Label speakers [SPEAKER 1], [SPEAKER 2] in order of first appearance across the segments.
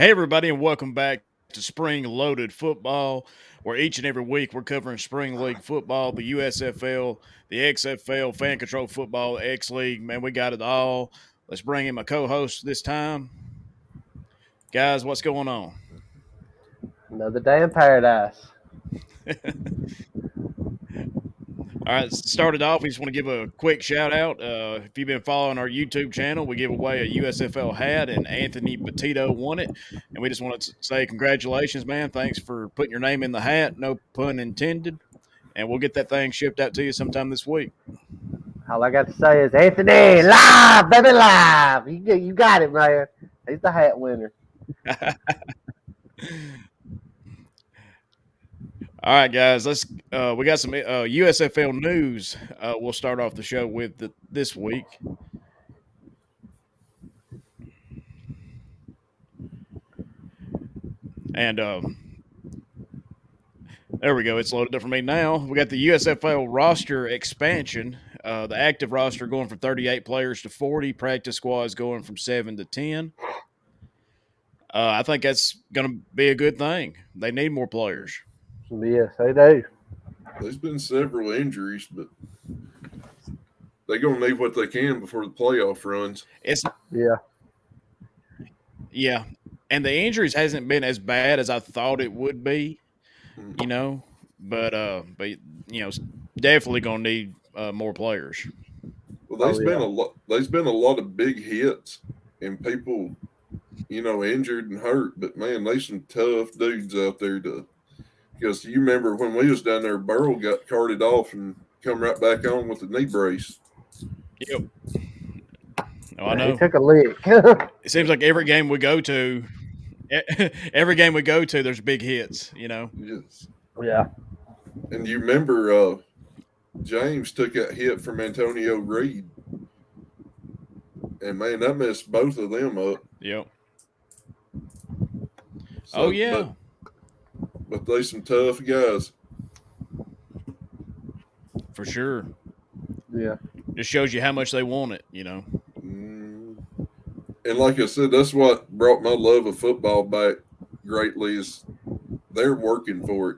[SPEAKER 1] Hey, everybody, and welcome back to Spring Loaded Football, where each and every week we're covering Spring League football, the USFL, the XFL, Fan Control Football, X League. Man, we got it all. Let's bring in my co host this time. Guys, what's going on?
[SPEAKER 2] Another day in paradise.
[SPEAKER 1] All right, started off. We just want to give a quick shout out. If you've been following our YouTube channel, we give away a USFL hat, and Anthony Petito won it. And we just want to say congratulations, man. Thanks for putting your name in the hat. No pun intended. And we'll get that thing shipped out to you sometime this week.
[SPEAKER 2] All I got to say is Anthony, live, baby, live. You got it, man. He's the hat winner.
[SPEAKER 1] All right, guys. Let's. We got some USFL news. We'll start off the show with this week. And there we go. It's loaded up for me now. We got the USFL roster expansion. The active roster going from 38 players to 40. Practice squads going from 7 to 10. I think that's going to be a good thing. They need more players.
[SPEAKER 2] Yes, they do.
[SPEAKER 3] There's been several injuries, but they're going to need what they can before the playoff runs.
[SPEAKER 1] Yeah. And the injuries hasn't been as bad as I thought it would be, but definitely going to need more players.
[SPEAKER 3] Well, there's been a lot of big hits and people, injured and hurt, but man, there's some tough dudes out there because you remember when we was down there, Burrow got carted off and come right back on with the knee brace.
[SPEAKER 1] Yep. Oh, I know.
[SPEAKER 2] He took a lick.
[SPEAKER 1] It seems like every game we go to, there's big hits,
[SPEAKER 3] Yes.
[SPEAKER 2] Yeah.
[SPEAKER 3] And you remember James took that hit from Antonio Reed. And, man, that messed both of them up.
[SPEAKER 1] Yep.
[SPEAKER 3] So,
[SPEAKER 1] yeah.
[SPEAKER 3] But they some tough guys.
[SPEAKER 1] For sure.
[SPEAKER 2] Yeah.
[SPEAKER 1] Just shows you how much they want it,
[SPEAKER 3] And like I said, that's what brought my love of football back greatly is they're working for it.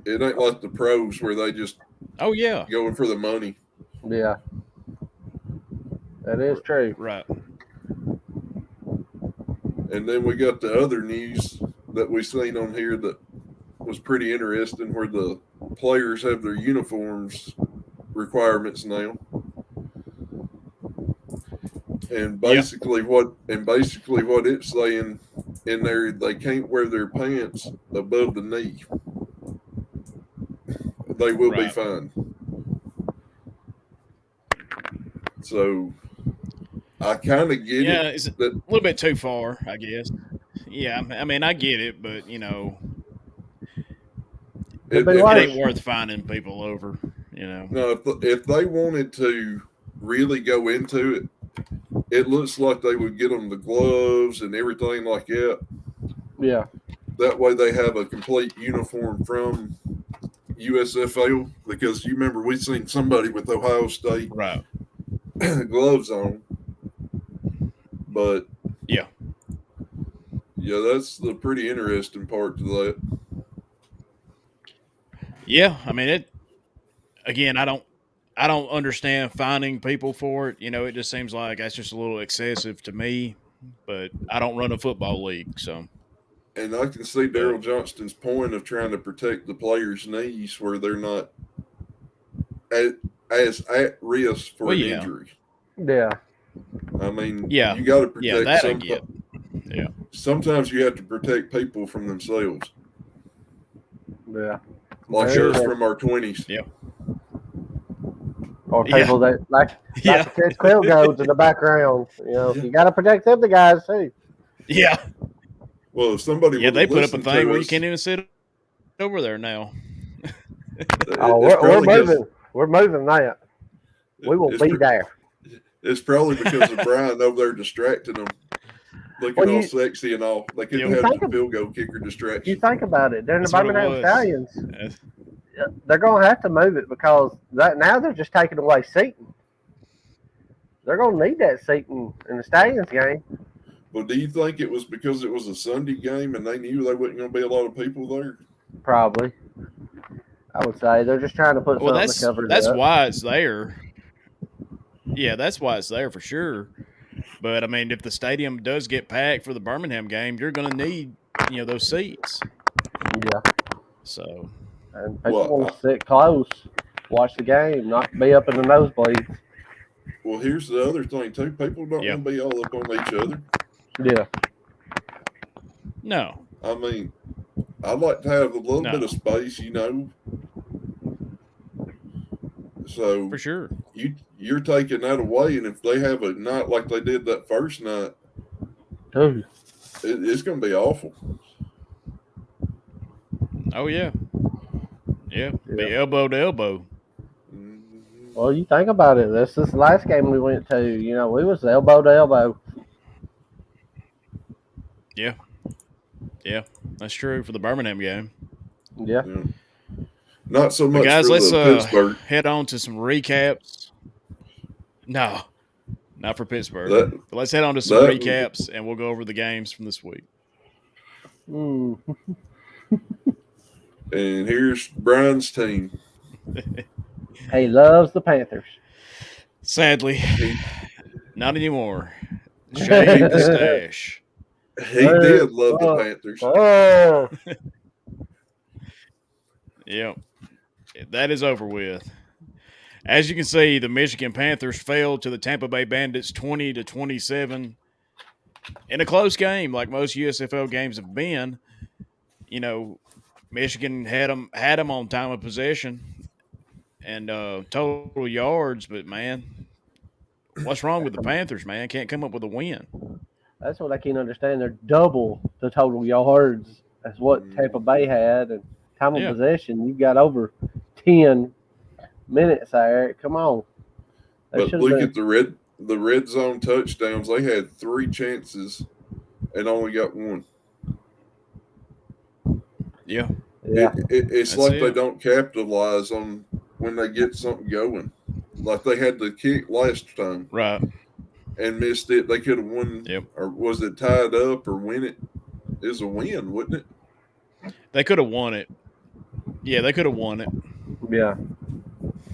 [SPEAKER 3] It ain't like the pros where they just going for the money.
[SPEAKER 2] Yeah. That is true.
[SPEAKER 1] Right.
[SPEAKER 3] And then we got the other news that we seen on here that was pretty interesting where the players have their uniforms requirements now. And basically what it's saying in there, they can't wear their pants above the knee. They will be fined. So I kind of get it.
[SPEAKER 1] Yeah, it's a little bit too far, I guess. Yeah, I mean, I get it, but
[SPEAKER 3] it
[SPEAKER 1] ain't worth finding people over.
[SPEAKER 3] No, if they wanted to really go into it, it looks like they would get them the gloves and everything like that.
[SPEAKER 2] Yeah.
[SPEAKER 3] That way they have a complete uniform from USFL because you remember we seen somebody with Ohio State gloves on. But
[SPEAKER 1] yeah,
[SPEAKER 3] that's the pretty interesting part to that.
[SPEAKER 1] Yeah, I mean again, I don't understand finding people for it. It just seems like that's just a little excessive to me. But I don't run a football league, so.
[SPEAKER 3] And I can see Daryl Johnston's point of trying to protect the players' knees where they're not as at risk for an injury.
[SPEAKER 2] Yeah.
[SPEAKER 3] I mean, you got to protect
[SPEAKER 1] that I get. Yeah.
[SPEAKER 3] Sometimes you have to protect people from themselves.
[SPEAKER 2] Yeah.
[SPEAKER 3] Like us from our 20s.
[SPEAKER 1] Yeah.
[SPEAKER 2] Or people that like the kids quill goes in the background. You got to protect them, the guys too.
[SPEAKER 1] Yeah.
[SPEAKER 3] Well, if somebody
[SPEAKER 1] they put up a thing where you can't even sit over there now.
[SPEAKER 2] We're moving. We're moving that. We will be there.
[SPEAKER 3] It's probably because of Brian over there distracting them, looking all sexy and all. They couldn't have the field goal kicker distraction.
[SPEAKER 2] You think about it. They're in the Birmingham Stallions. They're going to have to move it because now they're just taking away seating. They're going to need that seating in the Stallions game.
[SPEAKER 3] Well, do you think it was because it was a Sunday game and they knew there wasn't going to be a lot of people there?
[SPEAKER 2] Probably. I would say they're just trying to put
[SPEAKER 1] Well,
[SPEAKER 2] something to cover it
[SPEAKER 1] that's
[SPEAKER 2] up.
[SPEAKER 1] why it's there. Yeah, that's why it's there for sure. But I mean, if the stadium does get packed for the Birmingham game, you're going to need those seats.
[SPEAKER 2] Yeah.
[SPEAKER 1] So,
[SPEAKER 2] and people want to sit close, watch the game, not be up in the nosebleeds.
[SPEAKER 3] Well, here's the other thing too. People don't want to be all up on each other.
[SPEAKER 2] Yeah.
[SPEAKER 1] No.
[SPEAKER 3] I mean, I'd like to have a little bit of space, So
[SPEAKER 1] for sure,
[SPEAKER 3] you're taking that away, and if they have a night like they did that first night,
[SPEAKER 2] Dude,
[SPEAKER 3] it's going to be awful.
[SPEAKER 1] Oh yeah, be elbow to elbow.
[SPEAKER 2] Well, you think about it. This is the last game we went to. We was elbow to elbow.
[SPEAKER 1] Yeah, that's true for the Birmingham game.
[SPEAKER 2] Yeah.
[SPEAKER 3] Not so much.
[SPEAKER 1] But guys,
[SPEAKER 3] for
[SPEAKER 1] let's
[SPEAKER 3] Pittsburgh.
[SPEAKER 1] head on to some recaps. No, not for Pittsburgh. But let's head on to some recaps, and we'll go over the games from this week.
[SPEAKER 2] Mm.
[SPEAKER 3] And here's Brian's team.
[SPEAKER 2] He loves the Panthers.
[SPEAKER 1] Sadly, not anymore. Shave the stash.
[SPEAKER 3] He did love the Panthers.
[SPEAKER 2] Oh.
[SPEAKER 1] Yep. That is over with. As you can see, the Michigan Panthers fell to the Tampa Bay Bandits 20-27 in a close game, like most USFL games have been. Michigan had them on time of possession and total yards, but man, what's wrong with the Panthers, man? Can't come up with a win.
[SPEAKER 2] That's what I can't understand. They're double the total yards as what Tampa Bay had, and time of possession, you've got over 10 minutes there. Come on.
[SPEAKER 3] But look at the red zone touchdowns. They had 3 chances and only got 1.
[SPEAKER 1] Yeah.
[SPEAKER 3] It's like they don't capitalize on when they get something going. Like they had the kick last time.
[SPEAKER 1] Right.
[SPEAKER 3] And missed it. They could have won.
[SPEAKER 1] Yep.
[SPEAKER 3] Or was it tied up or win it? It was a win, wouldn't it?
[SPEAKER 1] They could have won it. Yeah, they could have won it.
[SPEAKER 2] Yeah.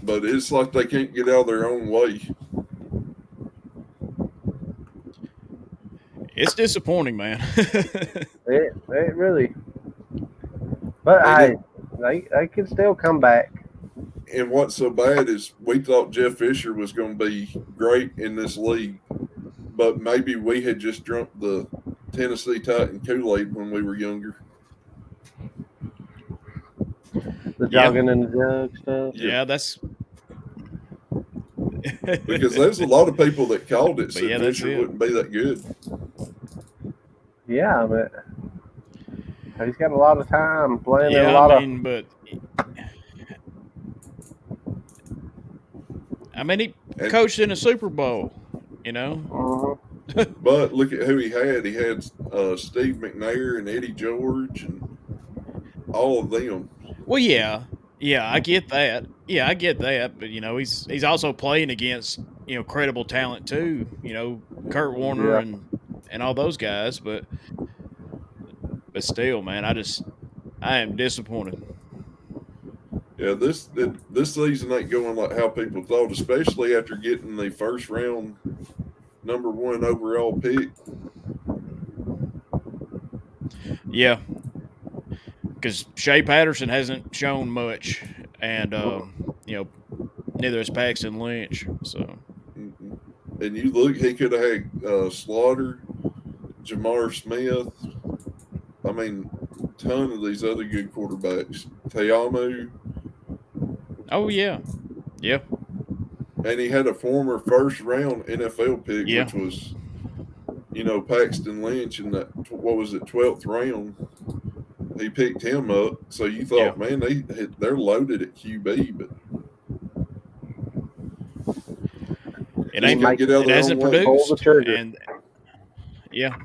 [SPEAKER 3] But it's like they can't get out of their own way.
[SPEAKER 1] It's disappointing, man.
[SPEAKER 2] it really. But they can still come back.
[SPEAKER 3] And what's so bad is we thought Jeff Fisher was going to be great in this league, but maybe we had just drunk the Tennessee Titan Kool-Aid when we were younger.
[SPEAKER 2] The jogging in the jug stuff.
[SPEAKER 1] Yeah, that's
[SPEAKER 3] because there's a lot of people that called it said
[SPEAKER 1] Fisher
[SPEAKER 3] wouldn't be that good.
[SPEAKER 2] Yeah, but he's got a lot of time playing in a lot of.
[SPEAKER 1] But he coached in a Super Bowl,
[SPEAKER 3] But look at who he had. He had Steve McNair and Eddie George and all of them.
[SPEAKER 1] Well, yeah, I get that. Yeah, I get that. But he's also playing against credible talent too. Kurt Warner and all those guys. But still, man, I am disappointed.
[SPEAKER 3] Yeah, this season ain't going like how people thought, especially after getting the first round number 1 overall pick.
[SPEAKER 1] Yeah, because Shea Patterson hasn't shown much, and neither has Paxton Lynch. So,
[SPEAKER 3] and you look, he could have had Slaughter, Jamar Smith. I mean, a ton of these other good quarterbacks. Teamu.
[SPEAKER 1] Oh yeah.
[SPEAKER 3] And he had a former first-round NFL pick, which was, Paxton Lynch in that, 12th round. He picked him up. So you thought, man, they're loaded at QB, but
[SPEAKER 1] it hasn't produced. And yeah.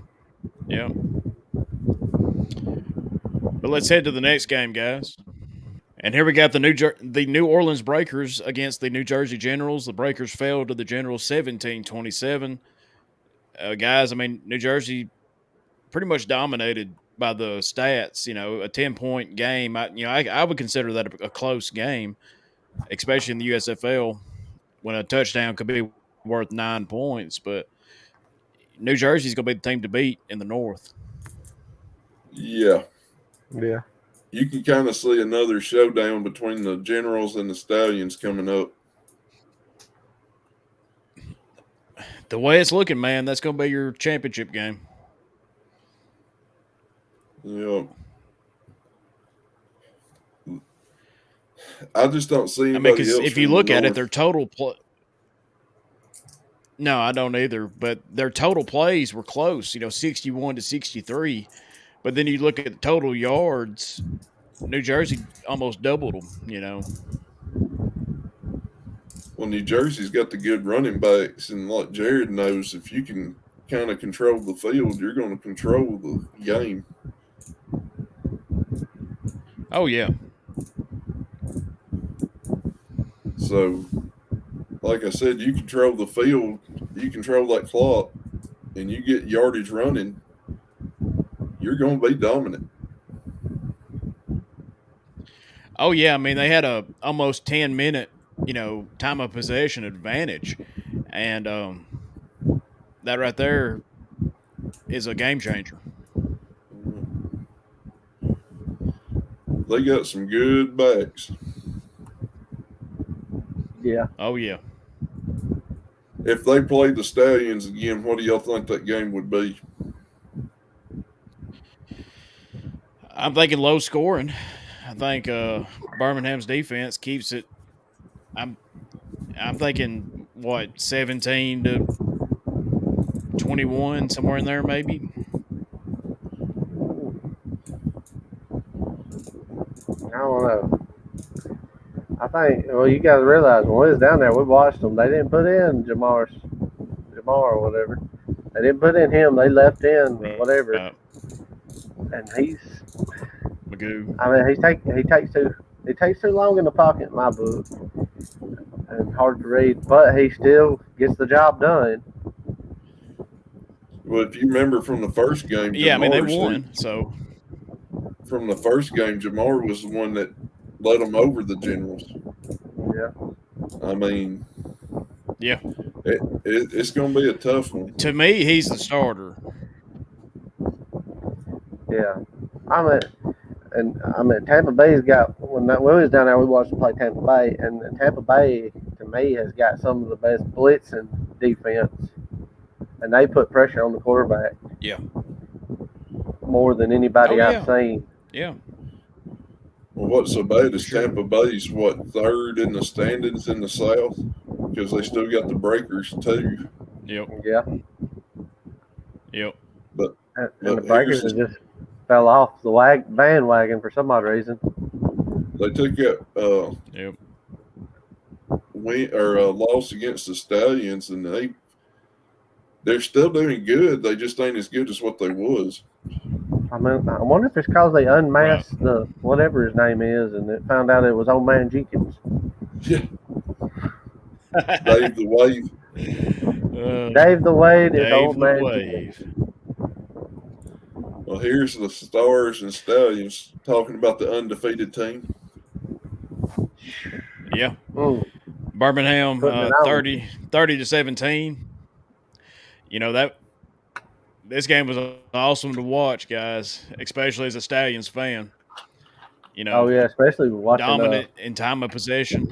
[SPEAKER 1] But let's head to the next game, guys. And here we got the New Orleans Breakers against the New Jersey Generals. The Breakers fell to the Generals 17-27. guys, I mean, New Jersey pretty much dominated by the stats. A 10-point game. I would consider that a close game, especially in the USFL when a touchdown could be worth 9 points. But New Jersey's going to be the team to beat in the North.
[SPEAKER 3] Yeah.
[SPEAKER 2] Yeah.
[SPEAKER 3] You can kind of see another showdown between the Generals and the Stallions coming up.
[SPEAKER 1] The way it's looking, man, that's going to be your championship game.
[SPEAKER 3] Yeah. I just don't see anybody else.
[SPEAKER 1] If you look at it, their total No, I don't either. But their total plays were close, 61 to 63. But then you look at the total yards, New Jersey almost doubled them,
[SPEAKER 3] Well, New Jersey's got the good running backs, and like Jared knows, if you can kind of control the field, you're going to control the game.
[SPEAKER 1] Oh, yeah.
[SPEAKER 3] So, like I said, you control the field, you control that clock, and you get yardage running, you're going to be dominant.
[SPEAKER 1] Oh, yeah. I mean, they had a almost 10-minute, time of possession advantage. And that right there is a game changer.
[SPEAKER 3] They got some good backs.
[SPEAKER 2] Yeah.
[SPEAKER 1] Oh, yeah.
[SPEAKER 3] If they played the Stallions again, what do y'all think that game would be?
[SPEAKER 1] I'm thinking low scoring. I think Birmingham's defense keeps it. I'm thinking 17 to 21, somewhere in there, maybe.
[SPEAKER 2] I don't know. I think, you got to realize when we was down there, we watched them. They didn't put in Jamar or whatever. They didn't put in him. They left in whatever. And he's
[SPEAKER 1] Magoo.
[SPEAKER 2] I mean, he takes too long in the pocket in my book, and hard to read. But he still gets the job done.
[SPEAKER 3] Well, if you remember from the first game,
[SPEAKER 1] yeah, I mean they won. So
[SPEAKER 3] from the first game, Jamar was the one that led them over the Generals.
[SPEAKER 2] Yeah.
[SPEAKER 3] I mean,
[SPEAKER 1] yeah,
[SPEAKER 3] it's going to be a tough one.
[SPEAKER 1] To me, he's the starter.
[SPEAKER 2] Yeah, Tampa Bay's got when we was down there, we watched them play Tampa Bay, and Tampa Bay to me has got some of the best blitzing defense, and they put pressure on the quarterback.
[SPEAKER 1] Yeah,
[SPEAKER 2] more than anybody I've seen.
[SPEAKER 1] Yeah.
[SPEAKER 3] Well, what's so bad is Tampa Bay's third in the standings in the South because they still got the Breakers too.
[SPEAKER 1] Yep.
[SPEAKER 2] Yeah.
[SPEAKER 1] Yep.
[SPEAKER 3] But
[SPEAKER 2] the Breakers just fell off the bandwagon for some odd reason.
[SPEAKER 3] They took out loss against the Stallions, and they're still doing good. They just ain't as good as what they was.
[SPEAKER 2] I mean, I wonder if it's because they unmasked the whatever his name is, and it found out it was old man Jenkins.
[SPEAKER 3] Yeah. Dave the Wave.
[SPEAKER 2] Dave the Wave is old man Jenkins.
[SPEAKER 3] Well, here's the Stars and Stallions talking about the undefeated team.
[SPEAKER 1] Yeah. Birmingham 30 to 17. This game was awesome to watch, guys, especially as a Stallions fan.
[SPEAKER 2] Especially watching
[SPEAKER 1] dominant in time of possession.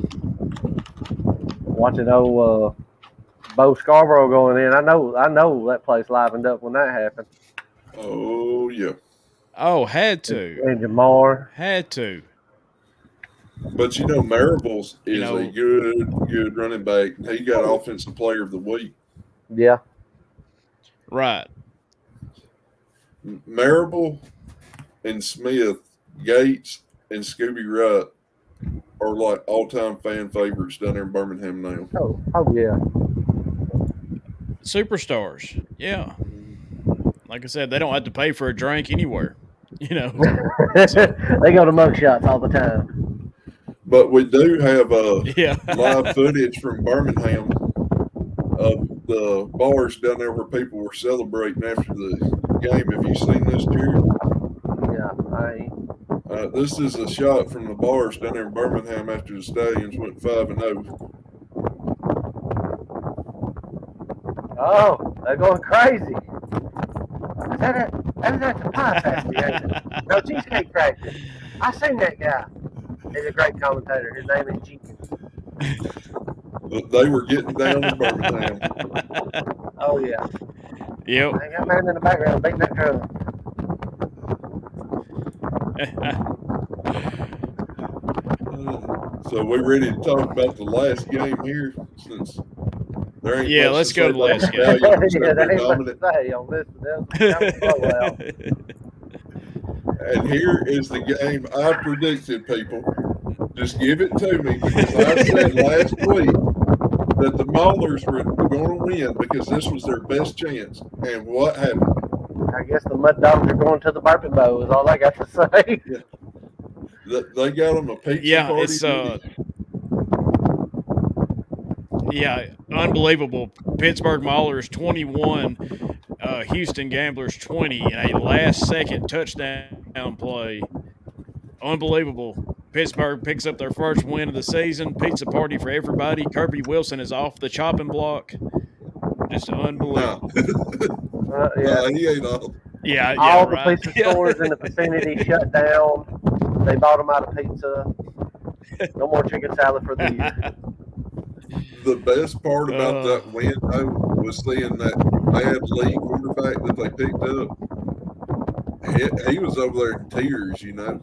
[SPEAKER 2] Watching old Bo Scarborough going in. I know that place livened up when that happened.
[SPEAKER 3] Oh yeah.
[SPEAKER 1] Oh, had to.
[SPEAKER 2] And Jamar
[SPEAKER 1] had to.
[SPEAKER 3] But Marauders is a good running back. He got Offensive Player of the Week.
[SPEAKER 2] Yeah.
[SPEAKER 1] Right.
[SPEAKER 3] Marable and Smith, Gates, and Scooby Wright are like all-time fan favorites down there in Birmingham now.
[SPEAKER 2] Oh yeah.
[SPEAKER 1] Superstars. Yeah. Like I said, they don't have to pay for a drink anywhere.
[SPEAKER 2] They go to mugshots all the time.
[SPEAKER 3] But we do have live footage from Birmingham of the bars down there where people were celebrating after the game. Have you seen this, Jared?
[SPEAKER 2] Yeah, I ain't.
[SPEAKER 3] This is a shot from the bars down there in Birmingham after the Stallions went 5-0.
[SPEAKER 2] Oh, they're going crazy. Is that the pie factory, ain't it? No, Cheesecake Factory. I seen that guy. He's a great commentator. His name is Jenkins.
[SPEAKER 3] They were getting down in Birmingham.
[SPEAKER 2] Oh, yeah.
[SPEAKER 1] Yep.
[SPEAKER 2] I got a man in the background beating that drum.
[SPEAKER 3] So we ready to talk about the last game here, since there ain't much
[SPEAKER 1] let's
[SPEAKER 3] to
[SPEAKER 1] go
[SPEAKER 3] say
[SPEAKER 1] to the
[SPEAKER 3] about
[SPEAKER 1] last game.
[SPEAKER 3] Stallions,
[SPEAKER 2] Yeah,
[SPEAKER 3] they're
[SPEAKER 2] that ain't much
[SPEAKER 3] dominant.
[SPEAKER 2] to say on this. That was a blowout.
[SPEAKER 3] And here is the game I predicted, people. Just give it to me, because I said last week that the Maulers were going to win because this was their best chance. And what happened?
[SPEAKER 2] I guess the Mud Dogs are going to the Burping Bowl is all I got to say.
[SPEAKER 3] Yeah. They got them a pizza party.
[SPEAKER 1] It's unbelievable. Pittsburgh Maulers 21, Houston Gamblers 20 in a last-second touchdown play. Unbelievable. Pittsburgh picks up their first win of the season. Pizza party for everybody. Kirby Wilson is off the chopping block. Just unbelievable.
[SPEAKER 3] No, he ain't all.
[SPEAKER 2] All the pizza stores in the vicinity shut down. They bought them out of pizza. No more chicken salad for the year.
[SPEAKER 3] The best part about that win, though, was seeing that bad league quarterback that they picked up. He was over there in tears, you know.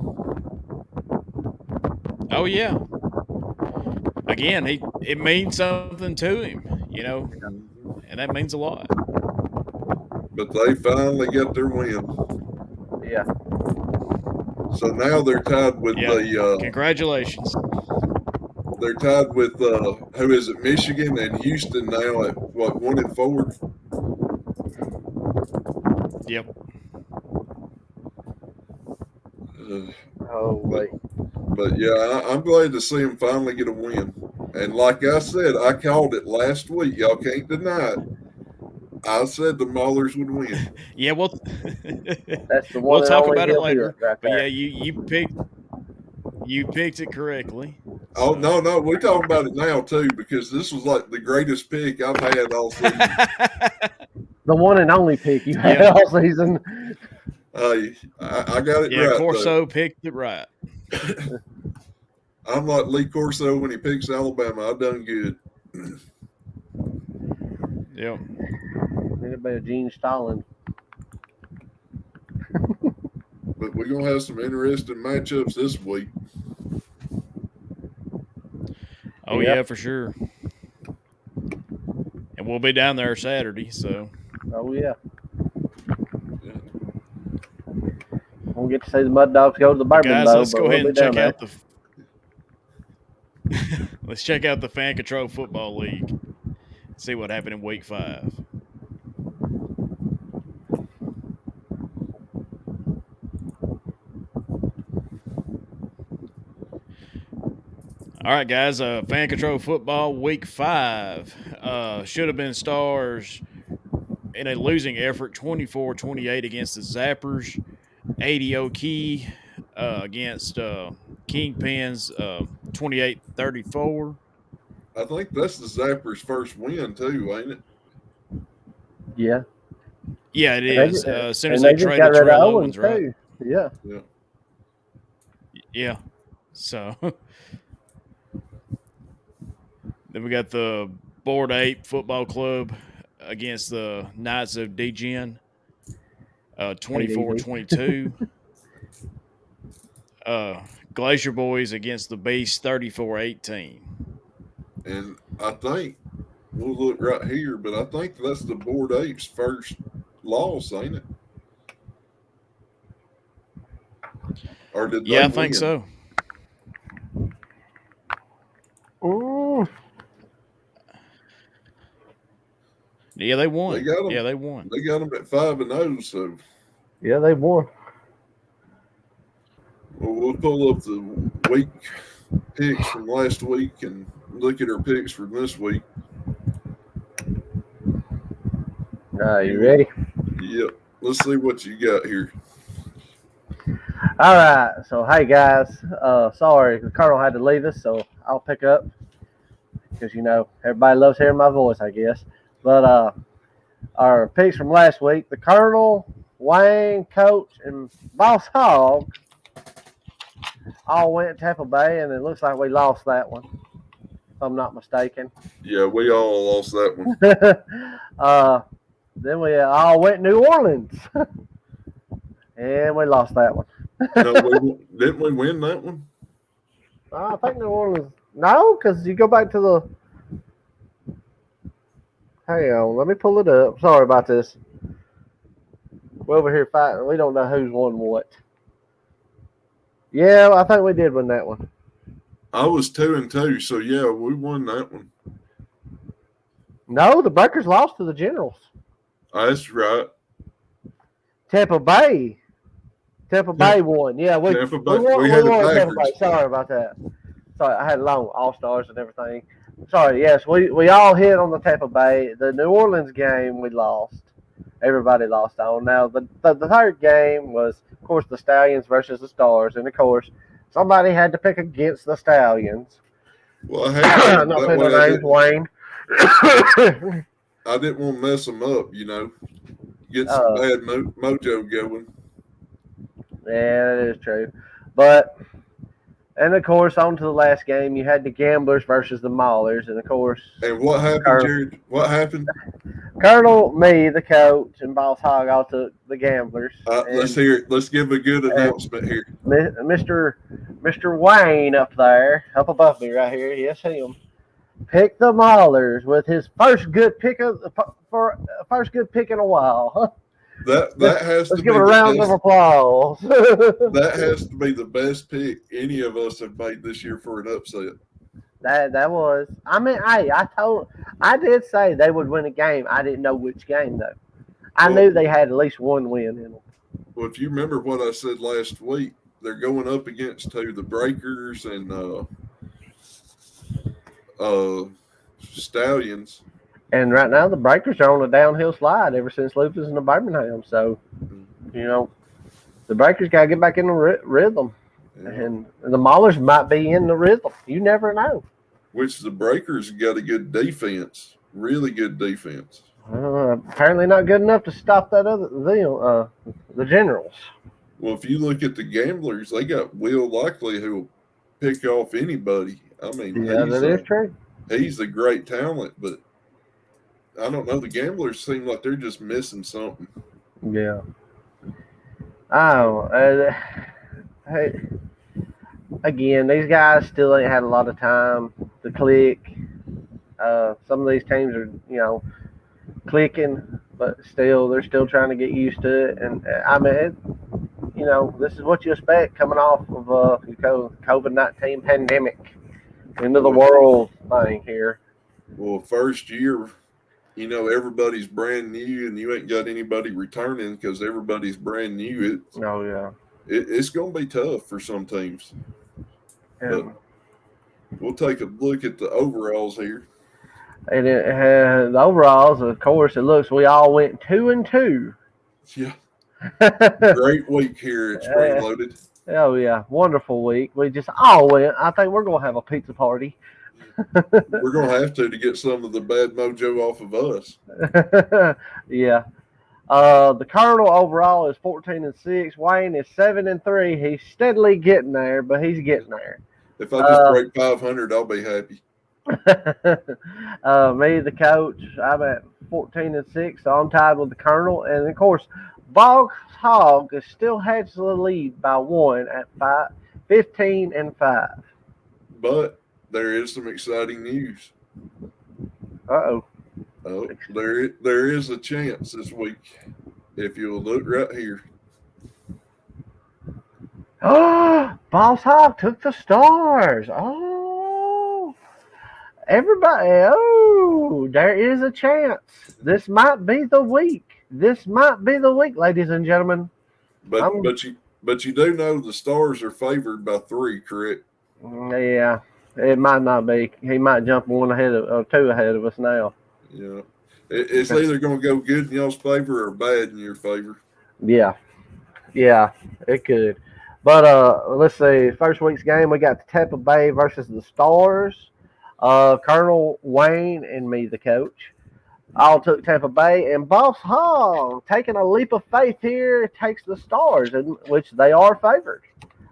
[SPEAKER 1] Oh, yeah. Again, it means something to him, you know, and that means a lot.
[SPEAKER 3] But they finally got their win.
[SPEAKER 2] Yeah.
[SPEAKER 3] So now they're tied with the
[SPEAKER 1] congratulations.
[SPEAKER 3] They're tied with who is it? Michigan and Houston now at what, 1-4?
[SPEAKER 1] Yep.
[SPEAKER 3] But yeah, I'm glad to see them finally get a win. And like I said, I called it last week. Y'all can't deny it. I said the Maulers would win.
[SPEAKER 1] Yeah, well,
[SPEAKER 2] that's the one.
[SPEAKER 1] We'll talk about it later.
[SPEAKER 2] Right,
[SPEAKER 1] but yeah, you picked it correctly.
[SPEAKER 3] So. Oh no, we're talking about it now too, because this was like the greatest pick I've had all season.
[SPEAKER 2] The one and only pick you had all season.
[SPEAKER 3] I got it right.
[SPEAKER 1] Yeah, Corso picked it right.
[SPEAKER 3] I'm like Lee Corso when he picks Alabama. I've done good.
[SPEAKER 1] Yep.
[SPEAKER 2] Anybody Gene Stallions.
[SPEAKER 3] But we're gonna have some interesting matchups this week.
[SPEAKER 1] Oh yeah, for sure. And we'll be down there Saturday, so.
[SPEAKER 2] Oh yeah. We'll get to see the Mud Dogs go to the Bourbon Bowl.
[SPEAKER 1] Let's go ahead and check out the. Let's check out the Fan Control Football League. See what happened in Week 5. All right, guys. Fan Control Football Week 5 should have been Stars in a losing effort, 24-28 against the Zappers. 80 O'Key against Kingpins, 28-34.
[SPEAKER 3] I think that's the Zappers' first win too, ain't it?
[SPEAKER 2] Yeah.
[SPEAKER 1] Yeah, it is. As soon as they traded Terrell Owens, right?
[SPEAKER 2] Yeah.
[SPEAKER 1] Yeah. So then we got the Board 8 Football Club against the Knights of Degen, 24-22. Glacier Boys against the Beast, 34-18.
[SPEAKER 3] And I think we'll look right here, but I think that's the Board 8's first loss, ain't it? Or did they
[SPEAKER 1] I
[SPEAKER 3] win?
[SPEAKER 1] think so.
[SPEAKER 2] Ooh.
[SPEAKER 1] Yeah, they won.
[SPEAKER 3] They got them,
[SPEAKER 1] they won.
[SPEAKER 3] They got them at 5-0, so.
[SPEAKER 2] Yeah, they won.
[SPEAKER 3] Well, we'll pull up the week picks from last week and look at our picks from this week.
[SPEAKER 2] You ready?
[SPEAKER 3] Yep. Let's see what you got here.
[SPEAKER 2] All right. So, hey, guys. Sorry, the Colonel had to leave us, so I'll pick up because, everybody loves hearing my voice, I guess. But our picks from last week, the Colonel, Wayne, Coach, and Boss Hog all went Tampa Bay, and it looks like we lost that one, if I'm not mistaken.
[SPEAKER 3] Yeah, we all lost that one.
[SPEAKER 2] Then we all went New Orleans, and we lost that one.
[SPEAKER 3] No, didn't we win that one?
[SPEAKER 2] I think New Orleans. No, because you go back to the. Hang on, let me pull it up. Sorry about this. We're over here fighting. We don't know who's won what. Yeah, I think we did win that one.
[SPEAKER 3] I was 2-2, so yeah, we won that one.
[SPEAKER 2] No, the Breakers lost to the Generals.
[SPEAKER 3] That's right.
[SPEAKER 2] Tampa Bay won. Yeah, we
[SPEAKER 3] Tampa Bay.
[SPEAKER 2] we
[SPEAKER 3] had
[SPEAKER 2] won
[SPEAKER 3] the
[SPEAKER 2] Tampa Bay. Sorry about that. Sorry, I had long All-Stars and everything. Sorry, yes, we all hit on the Tampa Bay. The New Orleans game we lost. Everybody lost on. Now, the third game was, of course, the Stallions versus the Stars. And, of course, somebody had to pick against the Stallions.
[SPEAKER 3] Well, I had
[SPEAKER 2] I'm not saying their name's Wayne.
[SPEAKER 3] I didn't want to mess them up, Get some bad mojo going.
[SPEAKER 2] Yeah, that is true. But, and of course, on to the last game, you had the Gamblers versus the Maulers. And, of course.
[SPEAKER 3] And what happened, Jared? What happened?
[SPEAKER 2] Colonel, me, the coach, and Boss Hog all took the Gamblers.
[SPEAKER 3] Let's hear it. Let's give a good announcement here.
[SPEAKER 2] Mr. Wayne up above me right here, yes, him, picked the Maulers with his first good pick in a while.
[SPEAKER 3] That has
[SPEAKER 2] Let's
[SPEAKER 3] to
[SPEAKER 2] give
[SPEAKER 3] be
[SPEAKER 2] a round of applause.
[SPEAKER 3] That has to be the best pick any of us have made this year for an upset.
[SPEAKER 2] That was. I mean, I did say they would win a game. I didn't know which game though. I knew they had at least one win in them.
[SPEAKER 3] Well, if you remember what I said last week, they're going up against the Breakers and Stallions.
[SPEAKER 2] And right now the Breakers are on a downhill slide ever since Lupus and the Birmingham. So, the Breakers got to get back in the rhythm. Yeah. And the Maulers might be in the rhythm. You never know.
[SPEAKER 3] Which the Breakers got a good defense, really good defense.
[SPEAKER 2] Apparently not good enough to stop the Generals.
[SPEAKER 3] Well, if you look at the Gamblers, they got Will Likely who will pick off anybody. I mean,
[SPEAKER 2] yeah, that is true.
[SPEAKER 3] He's a great talent, but I don't know. The Gamblers seem like they're just missing something.
[SPEAKER 2] Yeah. Oh, hey. Again, these guys still ain't had a lot of time to click. Some of these teams are, clicking, but they're still trying to get used to it. And I mean, this is what you expect coming off of COVID-19 pandemic, into the world thing here.
[SPEAKER 3] Well, first year, everybody's brand new, and you ain't got anybody returning because everybody's brand new. It's going to be tough for some teams. But we'll take a look at the overalls here.
[SPEAKER 2] And the overalls, of course, it looks we all went 2-2.
[SPEAKER 3] Yeah. Great week here at Spring Loaded.
[SPEAKER 2] Oh, yeah. Wonderful week. We just all went. I think we're going to have a pizza party.
[SPEAKER 3] We're going to have to get some of the bad mojo off of us.
[SPEAKER 2] Yeah. The Colonel overall is 14-6. Wayne is 7-3. He's steadily getting there, but he's getting there.
[SPEAKER 3] If I just break 500, I'll be happy.
[SPEAKER 2] Me, the coach, I'm at 14-6, so I'm tied with the Colonel. And, of course, Boss Hog still has the lead by 1 at 15-5.
[SPEAKER 3] But there is some exciting news.
[SPEAKER 2] Uh-oh.
[SPEAKER 3] Oh, there is a chance this week if you'll look right here.
[SPEAKER 2] Oh, Boss Hog took the Stars. Oh, everybody. Oh, there is a chance. This might be the week. Ladies and gentlemen.
[SPEAKER 3] But you do know the Stars are favored by 3, correct?
[SPEAKER 2] Yeah, it might not be. He might jump 1 ahead of 2 ahead of us now.
[SPEAKER 3] Yeah. It's either going to go good in y'all's favor or bad in your favor.
[SPEAKER 2] Yeah, it could. But let's see. First week's game, we got the Tampa Bay versus the Stars. Colonel Wayne and me, the coach, all took Tampa Bay, and Boss Hog, taking a leap of faith here, takes the Stars, in which they are favored.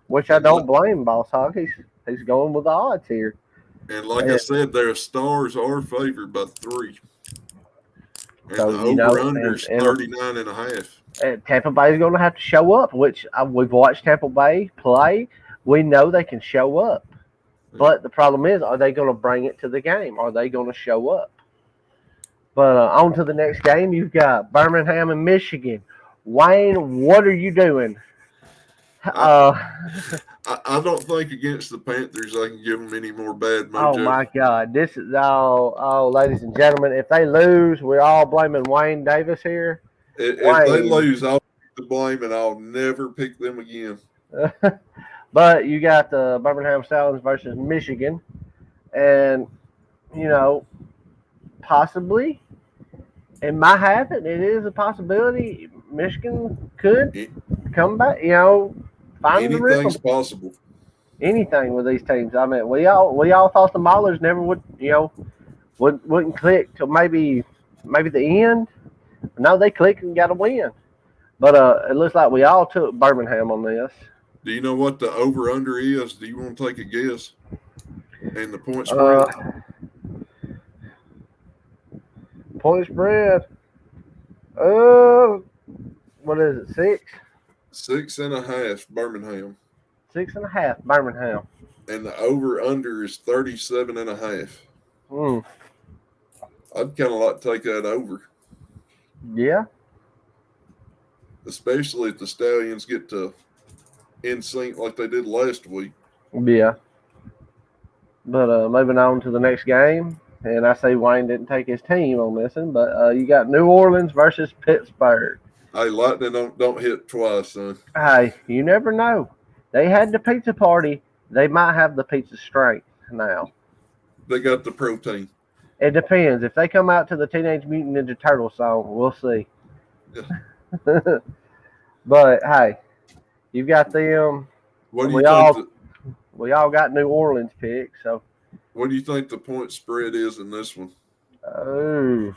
[SPEAKER 2] Which I don't blame Boss Hog. He's going with the odds here.
[SPEAKER 3] And like I said, their Stars are favored by 3. And
[SPEAKER 2] so,
[SPEAKER 3] the over-under is 39.5.
[SPEAKER 2] And Tampa Bay is going to have to show up, which we've watched Tampa Bay play. We know they can show up. But the problem is, are they going to bring it to the game? Are they going to show up? But on to the next game. You've got Birmingham and Michigan. Wayne, what are you doing?
[SPEAKER 3] I don't think against the Panthers I can give them any more bad mojo.
[SPEAKER 2] Oh, my God. This is ladies and gentlemen, if they lose, we're all blaming Wayne Davis here.
[SPEAKER 3] If they lose, I'll take the blame, and I'll never pick them again.
[SPEAKER 2] But you got the Birmingham Stallions versus Michigan. And, possibly, it might happen. It is a possibility. Michigan could come back, find the rhythm.
[SPEAKER 3] Anything's possible.
[SPEAKER 2] Anything with these teams. I mean, we all thought the Maulers never would, wouldn't click till maybe the end. No, they clicked and got a win. But it looks like we all took Birmingham on this.
[SPEAKER 3] Do you know what the over-under is? Do you want to take a guess? And the point spread?
[SPEAKER 2] Point spread. What is it, 6?
[SPEAKER 3] 6.5, Birmingham.
[SPEAKER 2] 6.5, Birmingham.
[SPEAKER 3] And the over-under is 37.5. I'd kind of like to take that over.
[SPEAKER 2] Yeah.
[SPEAKER 3] Especially if the Stallions get to in sync like they did last week.
[SPEAKER 2] Yeah. But moving on to the next game, and I say Wayne didn't take his team on this one, but you got New Orleans versus Pittsburgh.
[SPEAKER 3] Hey, lightning don't hit twice, son.
[SPEAKER 2] Hey, you never know. They had the pizza party. They might have the pizza strength now.
[SPEAKER 3] They got the protein.
[SPEAKER 2] It depends. If they come out to the Teenage Mutant Ninja Turtle song, we'll see. Yeah. But, hey, you got them.
[SPEAKER 3] What do you think?
[SPEAKER 2] We all got New Orleans picks. So,
[SPEAKER 3] what do you think the point spread is in this one?
[SPEAKER 2] Oh,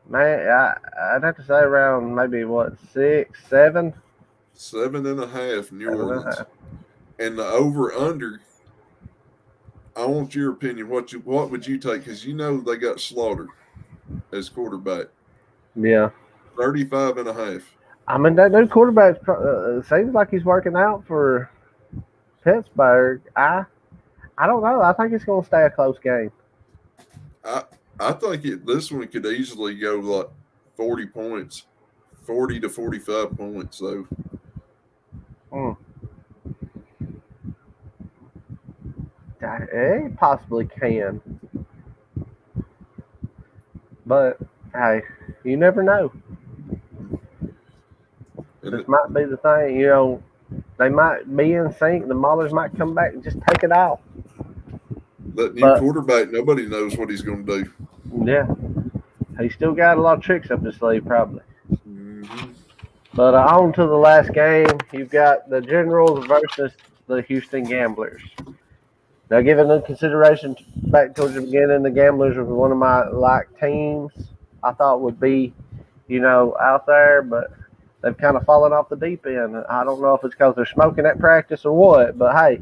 [SPEAKER 2] man, I'd have to say around maybe 6, 7.
[SPEAKER 3] 7.5, New Orleans. And the over/under. I want your opinion. What would you take? Because they got Slaughter as quarterback.
[SPEAKER 2] Yeah.
[SPEAKER 3] 35.5.
[SPEAKER 2] I mean, that new quarterback seems like he's working out for Pittsburgh. I don't know. I think it's going to stay a close game.
[SPEAKER 3] I think this one could easily go like 40 points, 40 to 45 points. So.
[SPEAKER 2] It possibly can. But, hey, you never know. This might be the thing, they might be in sync. The Maulers might come back and just take it off.
[SPEAKER 3] That new quarterback, nobody knows what he's going to do.
[SPEAKER 2] Yeah. He's still got a lot of tricks up his sleeve, probably.
[SPEAKER 3] Mm-hmm.
[SPEAKER 2] But on to the last game. You've got the Generals versus the Houston Gamblers. Now, given the consideration back towards the beginning, the Gamblers were one of my teams I thought would be, out there, but they've kind of fallen off the deep end. I don't know if it's because they're smoking at practice or what, but hey.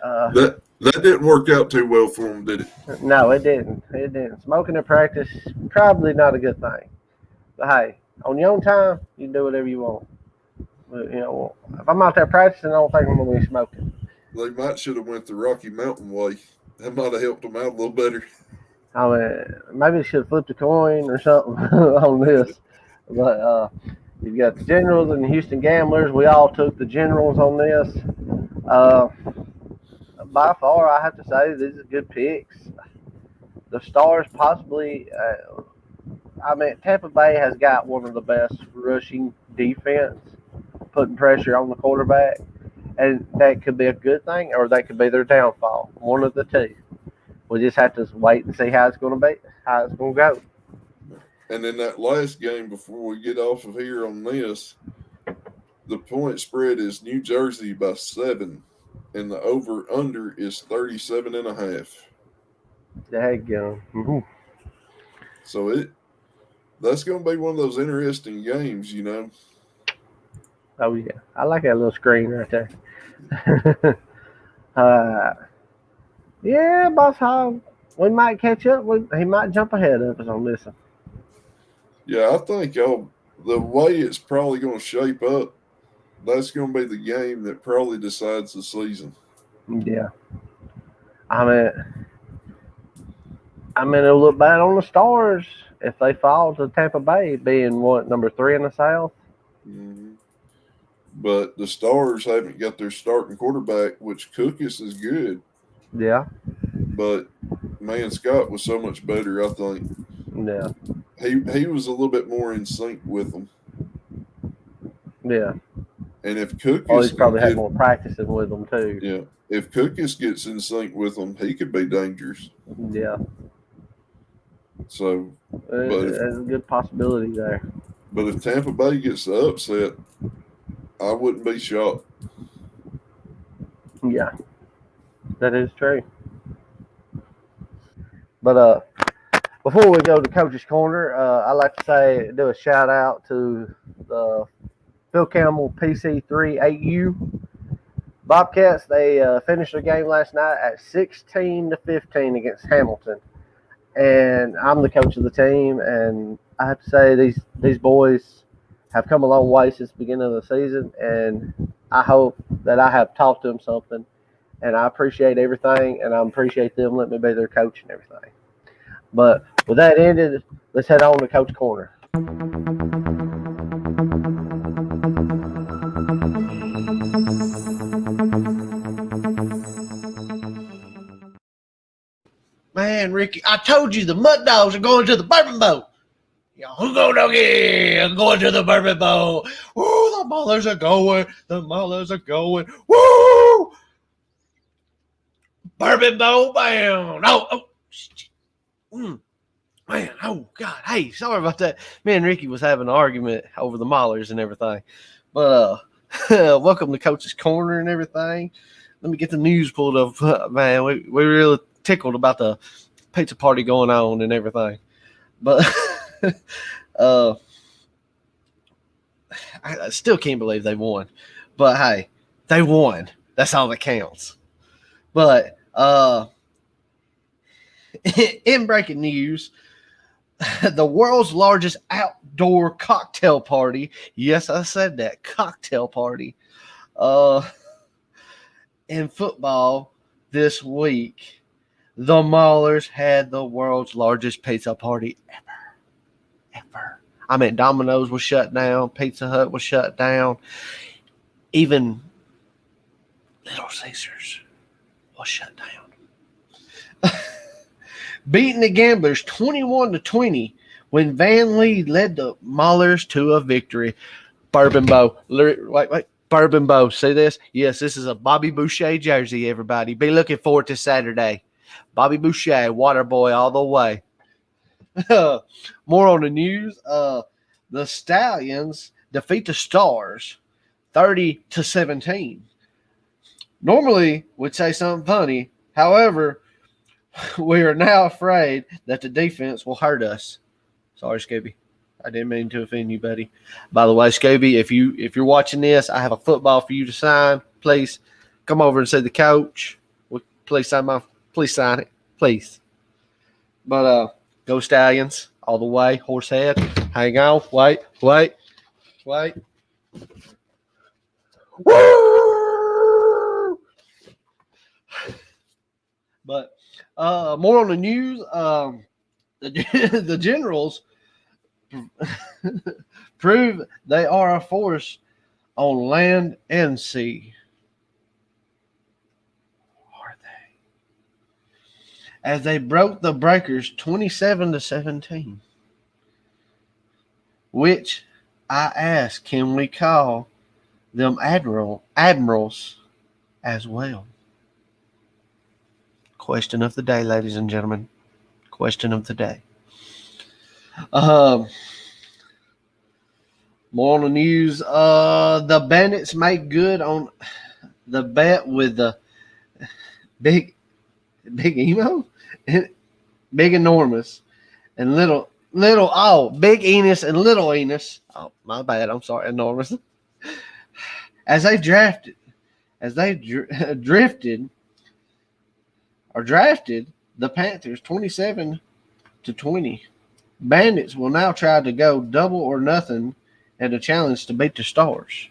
[SPEAKER 3] That didn't work out too well for them, did it?
[SPEAKER 2] No, it didn't. It didn't. Smoking at practice, probably not a good thing. But hey, on your own time, you can do whatever you want. But, if I'm out there practicing, I don't think I'm going to be smoking.
[SPEAKER 3] They might should have went the Rocky Mountain way. That might have helped them out a little better.
[SPEAKER 2] I mean, maybe they should have flipped a coin or something on this. But you've got the Generals and the Houston Gamblers. We all took the Generals on this. By far, I have to say, these are good picks. The Stars possibly, Tampa Bay has got one of the best rushing defense, putting pressure on the quarterback. And that could be a good thing, or that could be their downfall. One of the two. We just have to wait and see how it's going to be, how it's going to go.
[SPEAKER 3] And then that last game before we get off of here on this, the point spread is New Jersey by 7, and the over-under is 37.5.
[SPEAKER 2] There you go. Mm-hmm.
[SPEAKER 3] So that's going to be one of those interesting games, you know.
[SPEAKER 2] Oh, yeah. I like that little screen right there. Yeah, Boss Hog, we might catch up. He might jump ahead of us on this one.
[SPEAKER 3] Yeah, I think the way it's probably going to shape up, that's going to be the game that probably decides the season.
[SPEAKER 2] Yeah. I mean, it'll look bad on the Stars if they fall to Tampa Bay, being number 3 in the South.
[SPEAKER 3] Mm-hmm. But the Stars haven't got their starting quarterback, which Cookus is good.
[SPEAKER 2] Yeah.
[SPEAKER 3] But man, Scott was so much better, I think.
[SPEAKER 2] Yeah.
[SPEAKER 3] He was a little bit more in sync with them.
[SPEAKER 2] Yeah.
[SPEAKER 3] And if Cookus,
[SPEAKER 2] he's probably had more practicing with them too.
[SPEAKER 3] Yeah. If Cookus gets in sync with them, he could be dangerous.
[SPEAKER 2] Yeah.
[SPEAKER 3] So,
[SPEAKER 2] there's a good possibility there.
[SPEAKER 3] But if Tampa Bay gets the upset, I wouldn't be shocked.
[SPEAKER 2] Yeah, that is true. But before we go to Coach's Corner, I'd like to do a shout out to the Phil Campbell PC38U Bobcats. They finished their game last night at 16-15 against Hamilton, and I'm the coach of the team. And I have to say these boys have come a long way since the beginning of the season, and I hope that I have taught them something. And I appreciate everything, and I appreciate them letting me be their coach and everything. But with that ended, let's head on to Coach Corner.
[SPEAKER 4] Man, Ricky, I told you the Mud Dogs are going to the Bourbon Bowl. Who's going, Doggy? I'm going to the Bourbon Bowl. Woo, the Maulers are going. The Maulers are going. Woo! Bourbon Bowl bound.
[SPEAKER 2] Man, oh, God. Hey, sorry about that. Me and Ricky was having an argument over the Maulers and everything. But welcome to Coach's Corner and everything. Let me get the news pulled up. Man, we really tickled about the pizza party going on and everything. But I still can't believe they won. But, hey, they won. That's all that counts. But in breaking news, the world's largest outdoor cocktail party. Yes, I said that. Cocktail party. In football this week, the Maulers had the world's largest pizza party ever. I mean, Domino's was shut down. Pizza Hut was shut down. Even Little Caesars was shut down. Beating the Gamblers 21-20 when Van Lee led the Maulers to a victory. Bourbon Bow. Wait. Bourbon Bow. See this? Yes, this is a Bobby Boucher jersey, everybody. Be looking forward to Saturday. Bobby Boucher, water boy all the way. More on the news. The Stallions defeat the Stars 30-17. Normally would say something funny. However, we are now afraid that the defense will hurt us. Sorry, Scooby. I didn't mean to offend you, buddy. By the way, Scooby, if you're watching this, I have a football for you to sign. Please come over and see the coach. Please sign it. Please. But go Stallions all the way. Horsehead. Hang on. Wait. Woo! But more on the news. The Generals prove they are a force on land and sea. Are they? As they broke the Breakers 27-17. Which I ask, can we call them admirals as well? Question of the day, ladies and gentlemen. Question of the day. More on the news. The Bandits make good on the bet with the big emo, big enormous, and little. Big Enos and little Enos. Oh, my bad. I'm sorry, enormous. As they drafted, drafted the Panthers 27-20. Bandits will now try to go double or nothing at a challenge to beat the Stars.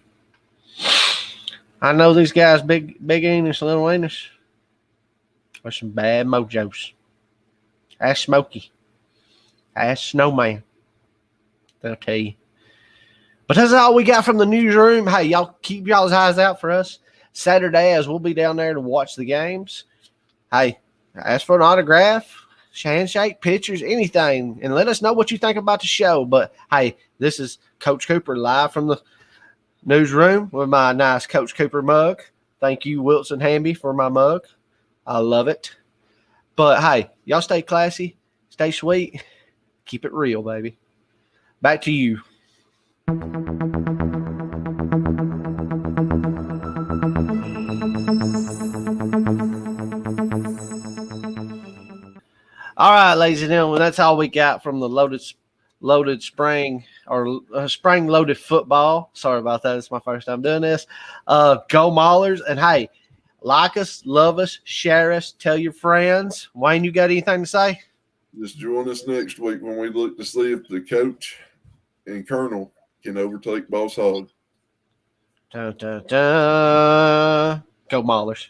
[SPEAKER 2] I know these guys, big Enos, little Enos, are some bad mojos. Ask Smokey. Ask Snowman. They'll tell you. But that's all we got from the newsroom. Hey, y'all keep y'all's eyes out for us Saturday as we'll be down there to watch the games. Hey, ask for an autograph, handshake, pictures, anything, and let us know what you think about the show. But hey, this is Coach Cooper live from the newsroom with my nice Coach Cooper mug. Thank you, Wilson Hamby, for my mug. I love it. But hey, y'all stay classy, stay sweet, keep it real, baby. Back to you. All right, ladies and gentlemen, that's all we got from the loaded spring or spring loaded football. Sorry about that. It's my first time doing this. Go Maulers. And hey, like us, love us, share us, tell your friends. Wayne, you got anything to say?
[SPEAKER 3] Just join us next week when we look to see if the coach and Colonel can overtake Boss Hog.
[SPEAKER 2] Dun, dun, dun. Go Maulers.